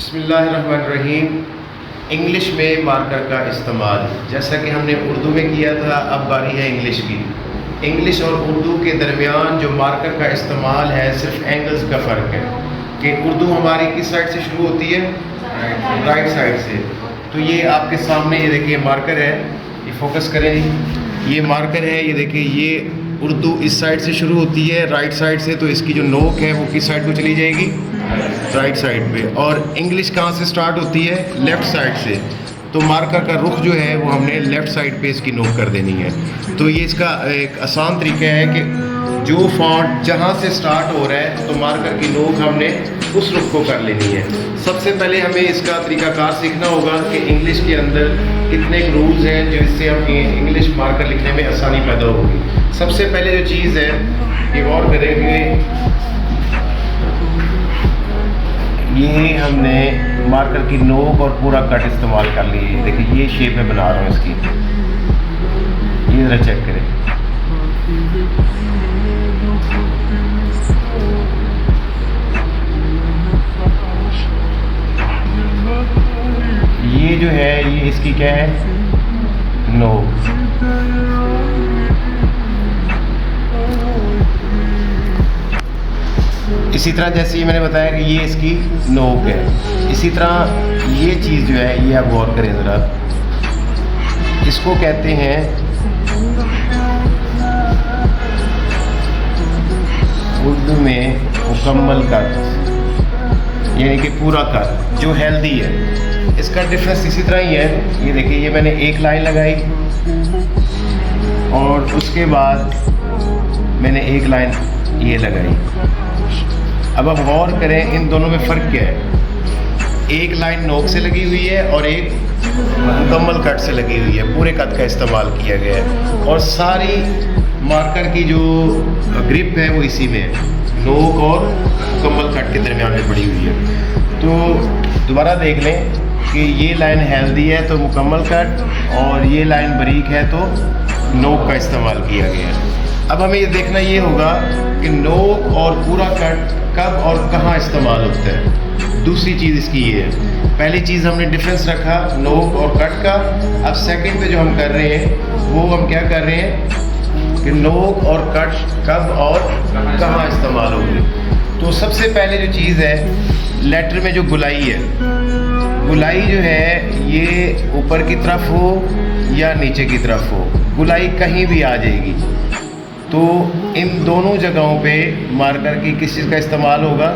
बिस्मिल्लाहिर्रहमानिर्रहीम। इंग्लिश में मार्कर का इस्तेमाल जैसा कि हमने उर्दू में किया था, अब बारी है इंग्लिश की। इंग्लिश और उर्दू के दरमियान जो मार्कर का इस्तेमाल है, सिर्फ एंगल्स का फ़र्क है कि उर्दू हमारी किस साइड से शुरू होती है, राइट साइड से। तो ये आपके सामने ये देखिए मार्कर है, ये फोकस करें, ये मार्कर है, ये देखिए ये उर्दू इस साइड से शुरू होती है राइट साइड से, तो इसकी जो नोक है वो किस साइड को चली जाएगी, राइट साइड पे। और इंग्लिश कहाँ से स्टार्ट होती है, लेफ़्ट साइड से। तो मार्कर का रुख जो है वो हमने लेफ़्ट साइड पे इसकी नोक कर देनी है। तो ये इसका एक आसान तरीका है कि जो फॉन्ट जहाँ से स्टार्ट हो रहा है तो मार्कर की नोक हमने उस रुख को कर लेनी है। सबसे पहले हमें इसका तरीकाकार सीखना होगा कि इंग्लिश के अंदर कितने रूल्स हैं जिससे हम इंग्लिश मार्कर लिखने में आसानी पैदा होगी। सबसे पहले जो चीज़ है ये गौर करेंगे, ये हमने मार्कर की नोक और पूरा कट इस्तेमाल कर लिए। देखिए ये शेप में बना रहा हूँ इसकी, ये ज़रा चेक करें। ये जो है ये इसकी क्या है, नोक। इसी तरह जैसे ही मैंने बताया कि ये इसकी नोक है, इसी तरह ये चीज़ जो है ये आप गौर करें ज़रा, इसको कहते हैं उर्दू में मुकम्मल कट, यानी कि पूरा कट जो हेल्दी है। इसका डिफरेंस इसी तरह ही है। ये देखिए ये मैंने एक लाइन लगाई और उसके बाद मैंने एक लाइन ये लगाई। अब आप गौर करें इन दोनों में फ़र्क क्या है। एक लाइन नोक से लगी हुई है और एक मुकम्मल कट से लगी हुई है, पूरे कट का इस्तेमाल किया गया है। और सारी मार्कर की जो ग्रिप है वो इसी में है, नोक और मुकम्मल कट के दरमियान में पड़ी हुई है। तो दोबारा देख लें कि ये लाइन हेल्दी है तो मुकम्मल कट, और ये लाइन बारीक है तो नोक का इस्तेमाल किया गया है। अब हमें ये देखना ये होगा कि नोक और पूरा कट कब और कहाँ इस्तेमाल होता है। दूसरी चीज़ इसकी ये है, पहली चीज़ हमने डिफरेंस रखा नोक और कट का। अब सेकंड पे जो हम कर रहे हैं वो हम क्या कर रहे हैं कि नोक और कट कब और कहाँ इस्तेमाल होगी। तो सबसे पहले जो चीज़ है, लेटर में जो गुलाई है, गुलाई जो है ये ऊपर की तरफ हो या नीचे की तरफ हो, गुलाई कहीं भी आ जाएगी। तो इन दोनों जगहों पे मार्कर की किस चीज़ का इस्तेमाल होगा,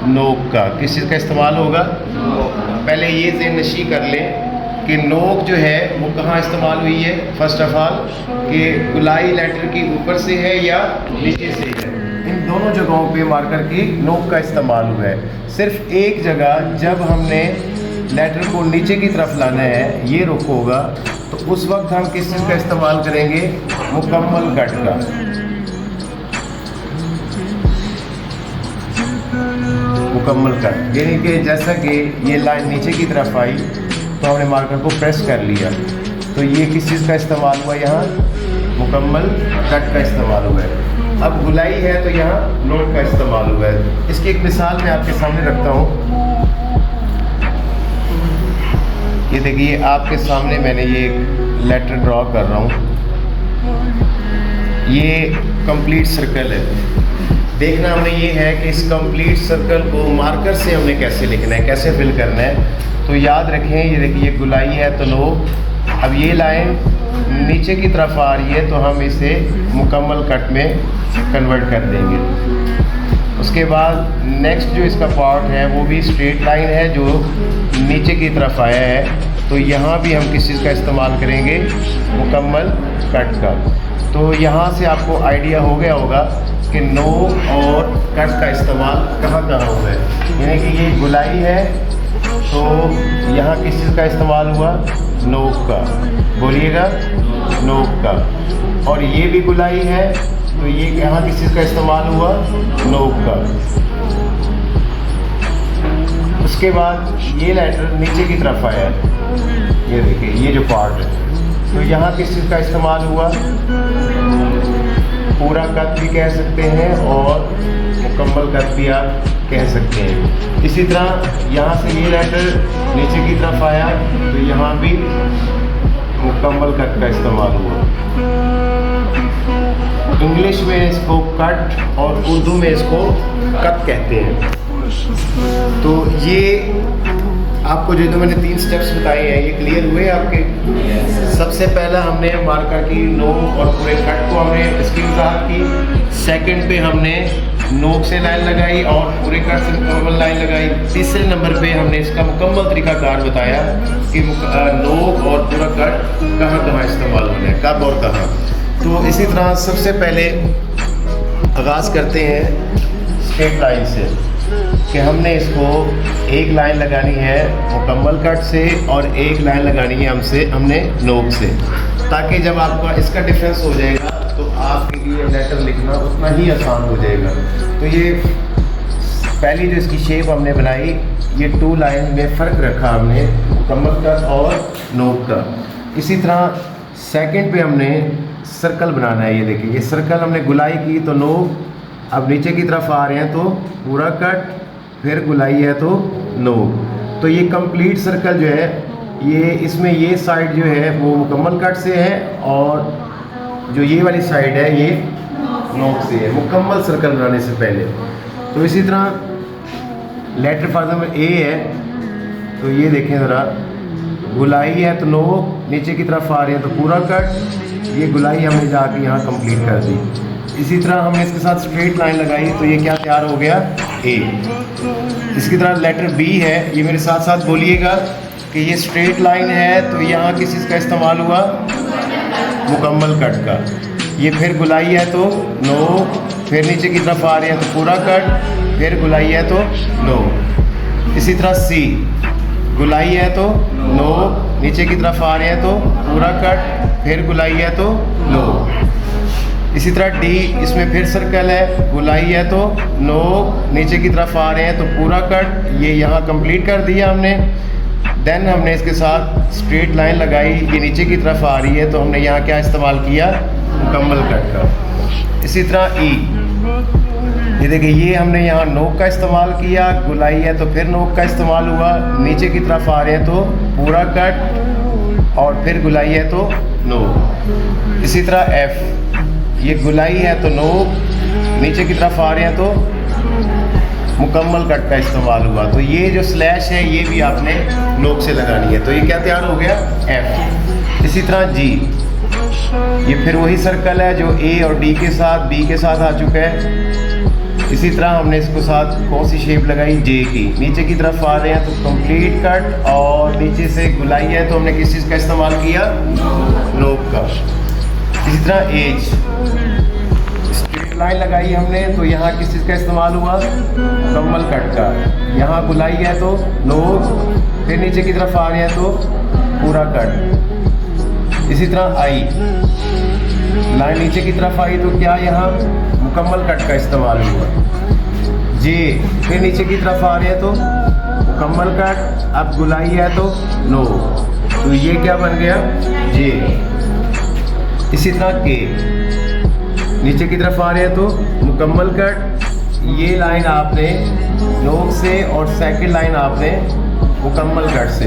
नोक का। किस चीज़ का इस्तेमाल होगा, पहले ये ज़हननशी कर लें कि नोक जो है वो कहाँ इस्तेमाल हुई है। फर्स्ट ऑफ ऑल कि गुलाई लेटर की ऊपर से है या नीचे से है, इन दोनों जगहों पे मार्कर की नोक का इस्तेमाल हुआ है। सिर्फ एक जगह जब हमने लेटर को नीचे की तरफ लाना है, ये रुख होगा, तो उस वक्त हम किस चीज़ का इस्तेमाल करेंगे, मुकम्मल कट का। मुकम्मल कट यानी कि जैसा कि ये लाइन नीचे की तरफ आई तो हमने मार्कर को प्रेस कर लिया, तो ये किस चीज़ का इस्तेमाल हुआ, यहाँ मुकम्मल कट का इस्तेमाल हुआ है। अब गुलाई है तो यहाँ नोट का इस्तेमाल हुआ है। इसकी एक मिसाल मैं आपके सामने रखता हूँ। ये देखिए आपके सामने मैंने ये एक लेटर ड्रॉ कर रहा हूँ, ये कंप्लीट सर्कल है। देखना हमने ये है कि इस कंप्लीट सर्कल को मार्कर से हमने कैसे लिखना है, कैसे फिल करना है। तो याद रखें, ये देखिए ये गुलाई है तो नोक। अब ये लाइन नीचे की तरफ आ रही है तो हम इसे मुकम्मल कट में कन्वर्ट कर देंगे। उसके बाद नेक्स्ट जो इसका पार्ट है वो भी स्ट्रेट लाइन है जो नीचे की तरफ आया है, तो यहाँ भी हम किस चीज़ का इस्तेमाल करेंगे, मुकम्मल कट का। तो यहाँ से आपको आइडिया हो गया होगा कि नोक और कट का इस्तेमाल कहाँ कहाँ हुआ है। यानी कि ये गुलाई है तो यहाँ किस चीज़ का इस्तेमाल हुआ, नोक का, बोलिएगा नोक का। और ये भी गुलाई है तो ये यहाँ किस चीज़ का इस्तेमाल हुआ, नोक का। उसके बाद ये लेटर नीचे की तरफ आया है, ये देखिए ये जो पार्ट है, तो यहाँ किस चीज़ का इस्तेमाल हुआ, पूरा कट भी कह सकते हैं और मुकम्मल कट भी आप कह सकते हैं। इसी तरह यहाँ से ये लेटर नीचे की तरफ आया तो यहाँ भी मुकम्मल कट का इस्तेमाल हुआ। इंग्लिश में इसको कट और उर्दू में इसको कट कहते हैं। तो ये आपको जो मैंने 3 स्टेप्स बताए हैं ये क्लियर हुए आपके? सबसे पहला हमने मार्कर की नोक और पूरे कट को हमने इसकी वजाहत की। सेकंड पे हमने नोक से लाइन लगाई और पूरे कट से मुकम्मल लाइन लगाई। तीसरे नंबर पे हमने इसका मुकम्मल तरीकाकार बताया कि नोक और पूरा कट कहाँ कहाँ इस्तेमाल होना है, कब और कहाँ। तो इसी तरह सबसे पहले आगाज़ करते हैं स्ट्रेट लाइन से कि हमने इसको एक लाइन लगानी है मुकम्मल कट से और एक लाइन लगानी है हमने नोक से, ताकि जब आपका इसका डिफरेंस हो जाएगा तो आपके लिए लेटर लिखना उतना ही आसान हो जाएगा। तो ये पहली जो इसकी शेप हमने बनाई, ये 2 लाइन में फ़र्क रखा हमने मुकम्मल कट और नोक का। इसी तरह सेकंड पे हमने सर्कल बनाना है। ये देखिए, ये सर्कल हमने गुलाई की तो नोक, अब नीचे की तरफ आ रहे हैं तो पूरा कट, फिर गुलाई है तो नोक। तो ये कंप्लीट सर्कल जो है ये इसमें ये साइड जो है वो मुकम्मल कट से है और जो ये वाली साइड है ये नोक से है, मुकम्मल सर्कल बनाने से पहले। तो इसी तरह लेटर फॉर एग्जाम्पल ए है तो ये देखें ज़रा, गुलाई है तो नोक, नीचे की तरफ आ रहे हैं तो पूरा कट, ये गुलाई हमने जाके यहाँ कंप्लीट कर दी। इसी तरह हमने इसके साथ स्ट्रेट लाइन लगाई तो ये क्या तैयार हो गया, ए। इसकी तरह लेटर बी है, ये मेरे साथ साथ बोलिएगा कि ये स्ट्रेट लाइन है तो यहाँ किस चीज़ का इस्तेमाल हुआ, मुकम्मल कट का। ये फिर गुलाई है तो नोक, फिर नीचे की तरफ आ रहे हैं तो पूरा कट, फिर गुलाई है तो नोक। इसी तरह सी, गुलाई है तो नोक, नीचे की तरफ आ रहे हैं तो पूरा कट, फिर गुलाई है तो नोक। इसी तरह डी, इसमें फिर सर्कल है, गुलाई है तो नोक, नीचे की तरफ आ रहे हैं तो पूरा कट, ये यहाँ कंप्लीट कर दिया हमने। देन हमने इसके साथ स्ट्रेट लाइन लगाई, ये नीचे की तरफ आ रही है तो हमने यहाँ क्या इस्तेमाल किया, मुकम्मल कट का। इसी तरह ई, ये देखिए ये हमने यहाँ नोक का इस्तेमाल किया, गुलाई है तो फिर नोक का इस्तेमाल हुआ, नीचे की तरफ आ रहे हैं तो पूरा कट और फिर गुलाई है तो नोक। इसी तरह एफ, ये गुलाई है तो नोक, नीचे की तरफ आ रहे हैं तो मुकम्मल कट का इस्तेमाल हुआ। तो ये जो स्लैश है ये भी आपने नोक से लगानी है। तो ये क्या तैयार हो गया, एफ। इसी तरह जी, ये फिर वही सर्कल है जो ए और डी के साथ, बी के साथ आ चुका है। इसी तरह हमने इसको साथ कौन सी शेप लगाई, जे की, नीचे की तरफ आ रहे हैं तो कंप्लीट कट और नीचे से गुलाई है तो हमने किस चीज़ का इस्तेमाल किया, नोक का। इसी तरह एज, स्ट्रेट लाइन लगाई हमने तो यहाँ किस चीज़ का इस्तेमाल हुआ, मुकम्मल कट का। यहाँ गुलाई है तो नोक, फिर नीचे की तरफ आ रहे हैं तो पूरा कट। इसी तरह आई, लाइन नीचे की तरफ आई तो क्या यहाँ मुकम्मल कट का इस्तेमाल हुआ। जे, फिर नीचे की तरफ आ रहे हैं तो मुकम्मल कट, अब गुलाई है तो नोक, तो ये क्या बन गया, जे। इसी तरह के, नीचे की तरफ आ रहे हैं तो मुकम्मल कट, ये लाइन आपने नोक से और सेकंड लाइन आपने मुकम्मल कट से,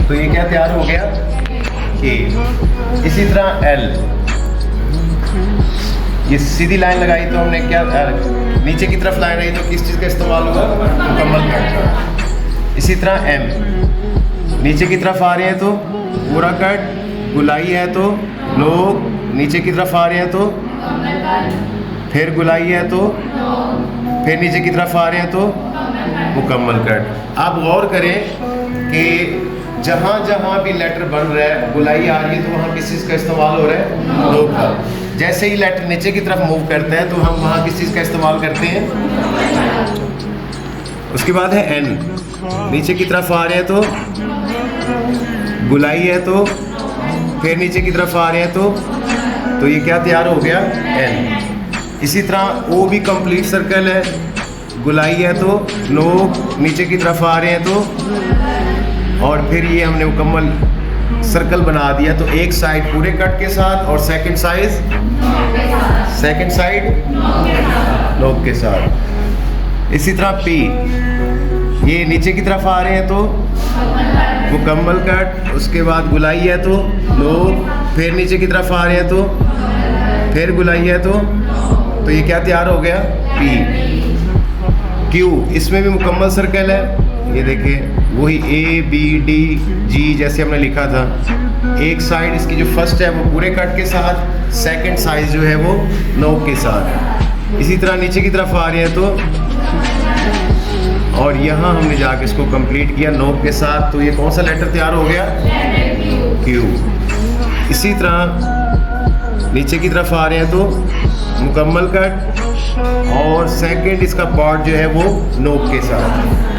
तो ये क्या तैयार हो गया, के। इसी तरह एल, ये सीधी लाइन लगाई तो हमने क्या, नीचे की तरफ लाइन रही तो किस चीज़ का इस्तेमाल हुआ, मुकम्मल कट का। इसी तरह एम, नीचे की तरफ आ रहे हैं तो पूरा कट, गुलाई है तो नोक, नीचे की तरफ आ रहे हैं तो फिर गुलाई है तो फिर नीचे की तरफ आ रहे हैं तो मुकम्मल कट। आप गौर करें कि जहाँ जहाँ भी लेटर बन रहा है, गुलाई आ रही है तो वहाँ किस चीज़ का इस्तेमाल हो रहा है, नोक का। जैसे ही लेटर नीचे की तरफ मूव करता है तो हम वहाँ किस चीज़ का इस्तेमाल करते हैं। उसके बाद है एन, नीचे की तरफ आ रहे हैं तो गुलाई है तो फिर नीचे की तरफ आ रहे हैं तो ये क्या तैयार हो गया, एन। इसी तरह ओ भी कंप्लीट सर्कल है, गुलाई है तो नोक, नीचे की तरफ आ रहे हैं तो और फिर ये हमने मुकम्मल सर्कल बना दिया। तो एक साइड पूरे कट के साथ और सेकंड साइड नोक के साथ। इसी तरह P, ये नीचे की तरफ आ रहे हैं तो मुकम्मल कट, उसके बाद गुलाई है तो नोक, फिर नीचे की तरफ आ रहे हैं तो फिर गुलाई है तो ये क्या तैयार हो गया? P। Q, इसमें भी मुकम्मल सर्कल है, ये देखिए वही A B D G जैसे हमने लिखा था। एक साइड इसकी जो फर्स्ट है वो पूरे कट के साथ, सेकंड साइज जो है वो नोक के साथ। इसी तरह नीचे की तरफ आ रहे हैं तो, और यहाँ हमने जाके इसको कंप्लीट किया नोक के साथ, तो ये कौन सा लेटर तैयार हो गया? Q। इसी तरह नीचे की तरफ आ रहे हैं तो मुकम्मल कट, और सेकंड इसका पार्ट जो है वो नोक के साथ।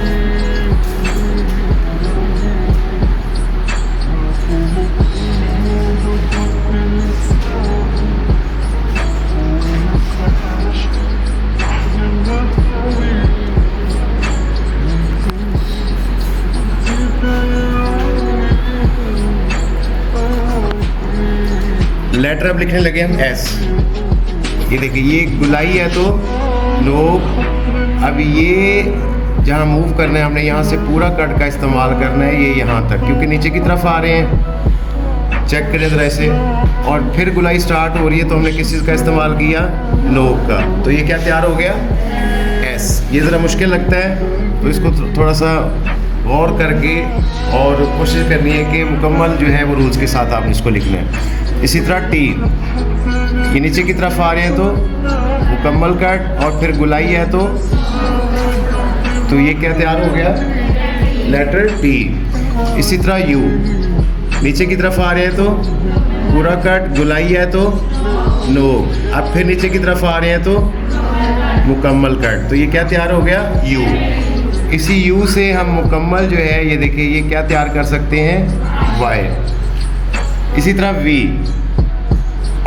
लेटर अब लिखने लगे हम S। ये देखिए ये गुलाई है तो नोक, अब ये जहाँ मूव करना है हमने, यहाँ से पूरा कट का इस्तेमाल करना है ये यहाँ तक, क्योंकि नीचे की तरफ आ रहे हैं। चेक करें ज़रा ऐसे, और फिर गुलाई स्टार्ट हो रही है तो हमने किस चीज़ का इस्तेमाल किया? नोक का। तो ये क्या तैयार हो गया? S। ये ज़रा मुश्किल लगता है तो इसको थोड़ा सा गौर करके और कोशिश करनी है कि मुकम्मल जो है वो रूल्स के साथ आपने इसको लिखना है। इसी तरह T, ये नीचे की तरफ आ रहे हैं तो मुकम्मल कट, और फिर गुलाई है तो ये क्या तैयार हो गया? Letter T। इसी तरह U, नीचे की तरफ आ रहे हैं तो पूरा कट, गुलाई है तो नोक, अब फिर नीचे की तरफ आ रहे हैं तो मुकम्मल कट, तो ये क्या तैयार हो गया? U। इसी U से हम मुकम्मल जो है ये देखिए ये क्या तैयार कर सकते हैं? Y। इसी तरह V,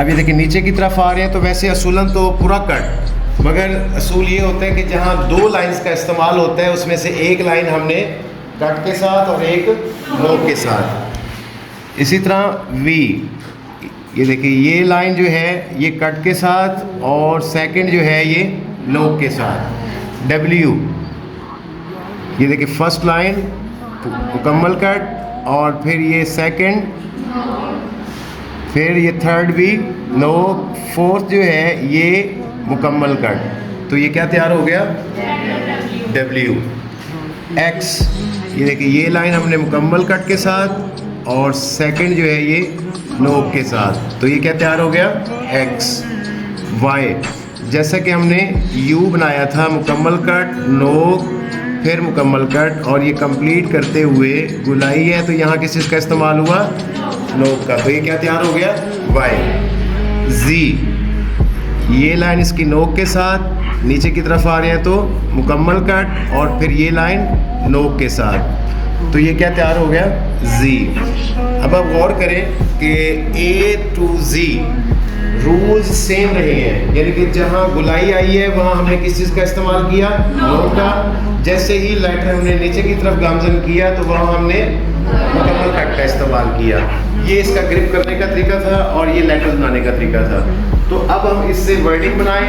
अब ये देखिए नीचे की तरफ आ रहे हैं तो वैसे असूलन तो पूरा कट, मगर असूल ये होता है कि जहाँ दो लाइंस का इस्तेमाल होता है उसमें से एक लाइन हमने कट के साथ और एक नोक के साथ। इसी तरह V, ये देखिए ये लाइन जो है ये कट के साथ और सेकंड जो है ये नोक के साथ। W, ये देखिए फर्स्ट लाइन मुकम्मल कट, और फिर ये सेकंड, फिर ये थर्ड भी नोक, फोर्थ जो है ये मुकम्मल कट, तो ये क्या तैयार हो गया? W। X, ये देखिए ये लाइन हमने मुकम्मल कट के साथ और सेकंड जो है ये नोक के साथ, तो ये क्या तैयार हो गया? X। Y, जैसा कि हमने U बनाया था, मुकम्मल कट, नोक, फिर मुकम्मल कट, और ये कंप्लीट करते हुए गुलाई है तो यहाँ किस चीज़ का इस्तेमाल हुआ? नोक का, तो ये क्या तैयार हो गया? Y। Z, ये लाइन इसकी नोक के साथ, नीचे की तरफ आ रहे हैं तो मुकम्मल कट, और फिर ये लाइन नोक के साथ, तो ये क्या तैयार हो गया? Z। अब आप गौर करें कि A to Z rules same रहे हैं, यानी कि जहाँ गुलाई आई है वहाँ हमने किस चीज़ का इस्तेमाल किया? नोक का। जैसे ही लेटर हमने नीचे की तरफ गामजन किया तो वहाँ हमने मुकम्मल कट का इस्तेमाल किया। ये इसका ग्रिप करने का तरीका था और ये लेटर बनाने का तरीका था। तो अब हम इससे वर्डिंग बनाएं,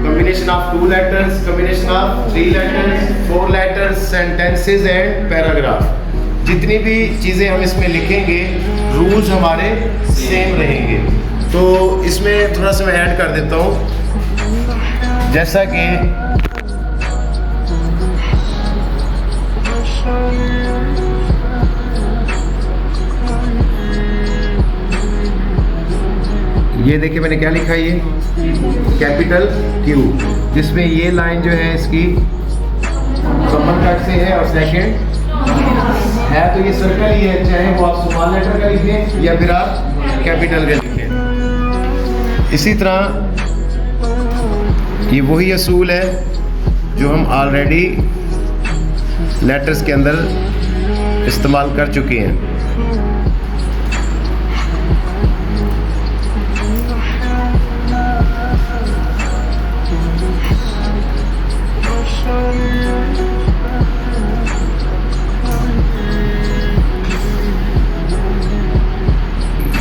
combination of 2 letters, combination of 3 letters, 4 letters, sentences and paragraph। जितनी भी चीज़ें हम इसमें लिखेंगे रूल्स हमारे सेम रहेंगे। तो इसमें थोड़ा सा मैं ऐड कर देता हूँ, जैसा कि ये देखिए मैंने क्या लिखा है, ये कैपिटल Q, जिसमें ये लाइन जो है इसकी कमर कट से है और सेकंड है, तो ये सर्कल ही है, चाहे वो आप स्मॉल लेटर का लिखें या फिर आप कैपिटल का लिखें। इसी तरह ये वही असूल है जो हम ऑलरेडी लेटर्स के अंदर इस्तेमाल कर चुके हैं।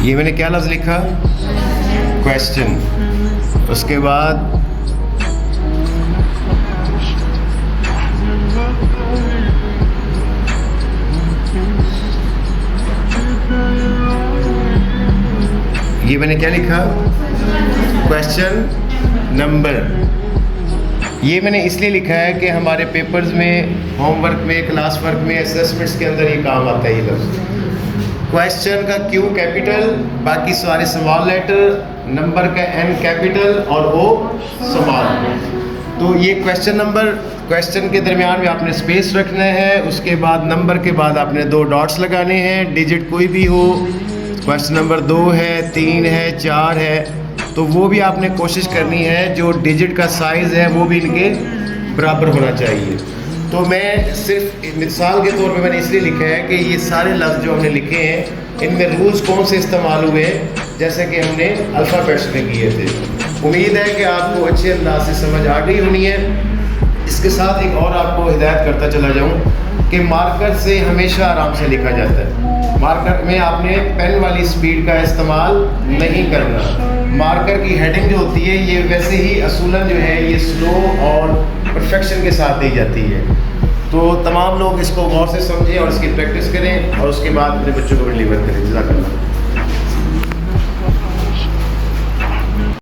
ये मैंने क्या लफ्ज़ लिखा? क्वेश्चन। उसके बाद ये मैंने क्या लिखा, क्वेश्चन नंबर। ये मैंने इसलिए लिखा है कि हमारे पेपर्स में, होमवर्क में, क्लास वर्क में, असेसमेंट्स के अंदर ये काम आता है ये लफ्ज़। क्वेश्चन का क्यू कैपिटल, बाकी सारे स्मॉल लेटर, नंबर का एन कैपिटल और ओ स्मॉल। तो ये क्वेश्चन नंबर, क्वेश्चन के दरमियान में आपने स्पेस रखना है, उसके बाद नंबर के बाद आपने 2 डॉट्स लगाने हैं, डिजिट कोई भी हो, क्वेश्चन नंबर 2 है, 3 है, 4 है, तो वो भी आपने कोशिश करनी है जो डिजिट का साइज़ है वो भी इनके बराबर होना चाहिए। तो मैं सिर्फ मिसाल के तौर पे मैंने इसलिए लिखा है कि ये सारे लफ्ज़ जो हमने लिखे हैं इनमें रूल्स कौन से इस्तेमाल हुए हैं, जैसे कि हमने अल्फ़ाबेट्स में किए थे। उम्मीद है कि आपको अच्छे अंदाज से समझ आ गई होनी है। इसके साथ एक और आपको हिदायत करता चला जाऊँ कि मार्कर से हमेशा आराम से लिखा जाता है। मार्कर में आपने पेन वाली स्पीड का इस्तेमाल नहीं करना। मार्कर की हेडिंग जो होती है ये वैसे ही असूलन जो है ये स्लो और परफेक्शन के साथ दी जाती है। तो तमाम लोग इसको गौर से समझें और इसकी प्रैक्टिस करें और उसके बाद अपने बच्चों को डिलीवर करें। जज़ाकल्लाह।